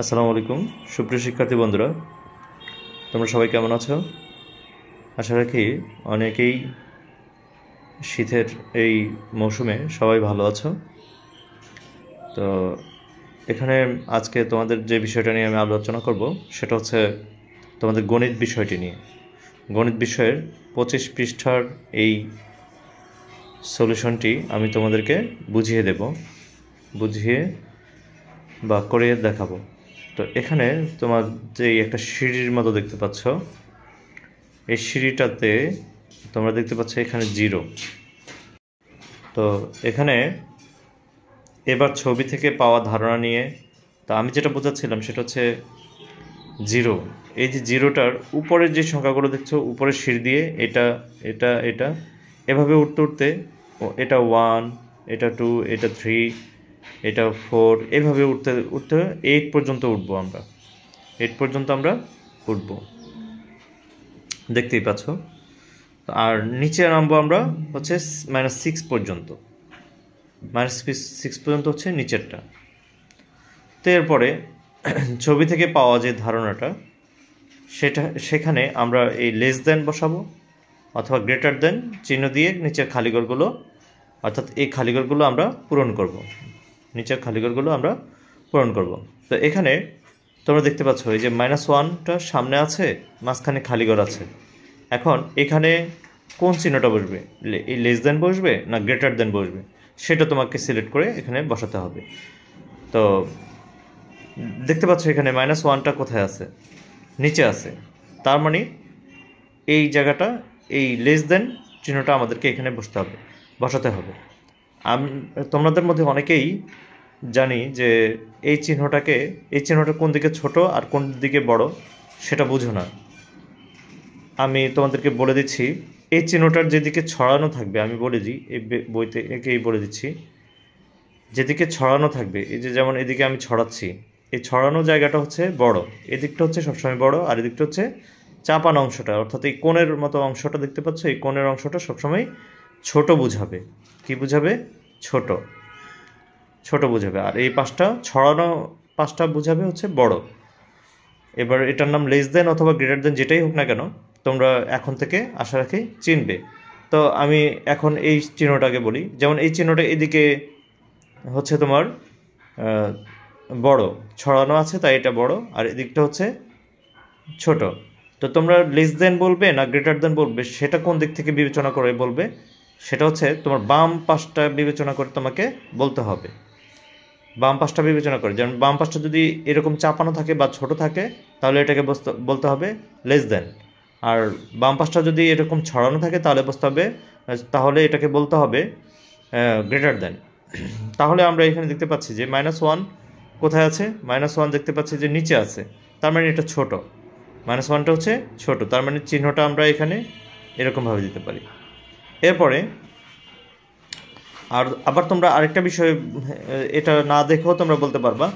আসসালামু আলাইকুম সুপ্রিয় শিক্ষার্থী বন্ধুরা, তোমরা সবাই কেমন আছো? আশা রাখি অনেকেই শীতের এই মৌসুমে সবাই ভালো আছো। তো এখানে আজকে তোমাদের যে বিষয়টা নিয়ে আমি আলোচনা করব সেটা হচ্ছে তোমাদের গণিত বিষয়টি নিয়ে। গণিত বিষয়ের 25 পৃষ্ঠার এই সলিউশনটি আমি তোমাদেরকে বুঝিয়ে বা করে দেখাবো। তো এখানে তোমার যে একটা সিঁড়ির মতো দেখতে পাচ্ছ, এই সিঁড়িটাতে তোমরা দেখতে পাচ্ছ এখানে 0। তো এখানে এবার ছবি থেকে পাওয়া ধারণা নিয়ে তো আমি যেটা বোঝাচ্ছিলাম সেটা হচ্ছে 0। এই যে 0টার উপরের যে সংখ্যাগুলো দেখছো উপরের সিঁড়ি দিয়ে এটা এটা এটা এভাবে উঠতে উঠতে এটা 1, এটা 2, এটা 3, এটা 4, এভাবে উঠতে উঠতে 8 পর্যন্ত উঠবো আমরা। 8 পর্যন্ত আমরা উঠবো, দেখতেই পাচ্ছ। আর নিচে নামবো আমরা হচ্ছে -6 পর্যন্ত। -6 পর্যন্ত হচ্ছে নিচেরটা। তো এরপরে ছবি থেকে পাওয়া যে ধারণাটা সেখানে আমরা এই লেস দেন বসাবো অথবা গ্রেটার দেন চিহ্ন দিয়ে নিচের খালিঘরগুলো, অর্থাৎ এই খালিঘরগুলো আমরা পূরণ করব। নিচের খালিঘরগুলো আমরা পূরণ করব। তো এখানে তোমরা দেখতে পাচ্ছ এই যে -1টা সামনে আছে, মাঝখানে খালিঘর আছে। এখন এখানে কোন চিহ্নটা বসবে, এই লেস দেন বসবে না গ্রেটার দেন বসবে, সেটা তোমাকে সিলেক্ট করে এখানে বসাতে হবে। তো দেখতে পাচ্ছ এখানে -1টা কোথায় আছে, নিচে আছে। তার মানে এই জায়গাটা, এই লেস দেন চিহ্নটা আমাদেরকে এখানে বসাতে হবে। তোমাদের মধ্যে অনেকেই জানি যে এই চিহ্নটা কোন দিকে ছোট আর কোন দিকে বড় সেটা বুঝো না। আমি তোমাদেরকে বলে দিচ্ছি, এই চিহ্নটার যেদিকে ছড়ানো থাকবে, আমি বলে দিই এই বইতে একেই বলে দিচ্ছি, যেদিকে ছড়ানো থাকবে, এই যে যেমন এদিকে আমি ছড়াচ্ছি, এই ছড়ানো জায়গাটা হচ্ছে বড়, এদিকটা হচ্ছে সবসময় বড়, আর এদিকটা হচ্ছে চাপানো অংশটা, অর্থাৎ এই কোণের মতো অংশটা দেখতে পাচ্ছ, এই কোণের অংশটা সবসময় ছোট বুঝাবে। কি বুঝাবে? ছোট বুঝাবে। আর এই ছড়ানো পাশটা বুঝাবে হচ্ছে বড়। এবার এটার নাম লেস দেন অথবা গ্রেটার দেন, যেটাই হোক না কেন তোমরা এখন থেকে আশা রাখি চিনবে। তো আমি এখন এই চিহ্নটাকে বলি, যেমন এই চিহ্নটা এদিকে হচ্ছে তোমার বড়, ছড়ানো আছে তাই এটা বড়, আর এদিকটা হচ্ছে ছোট। তো তোমরা লেস দেন বলবে না গ্রেটার দেন বলবে, সেটা কোন দিক থেকে বিবেচনা করে বলবে, সেটা হচ্ছে তোমার বাম পাশটা বিবেচনা করে তোমাকে বলতে হবে। বাম পাশটা বিবেচনা করে, যেমন বাম পাশটা যদি এরকম চাপানো থাকে বা ছোট থাকে তাহলে এটাকে বলতে হবে লেস দেন। আর বাম পাশটা যদি এরকম ছড়ানো থাকে তাহলে এটাকে বলতে হবে গ্রেটার দেন। তাহলে আমরা এখানে দেখতে পাচ্ছি যে -1 কোথায় আছে, -1 দেখতে পাচ্ছি যে নিচে আছে, তার মানে এটা ছোট। -1টা হচ্ছে ছোট, তার মানে চিহ্নটা আমরা এখানে এরকমভাবে দিতে পারি। এরপরে আবার তোমরা আরেকটা বিষয়, এটা না দেখেও তোমরা বলতে পারবা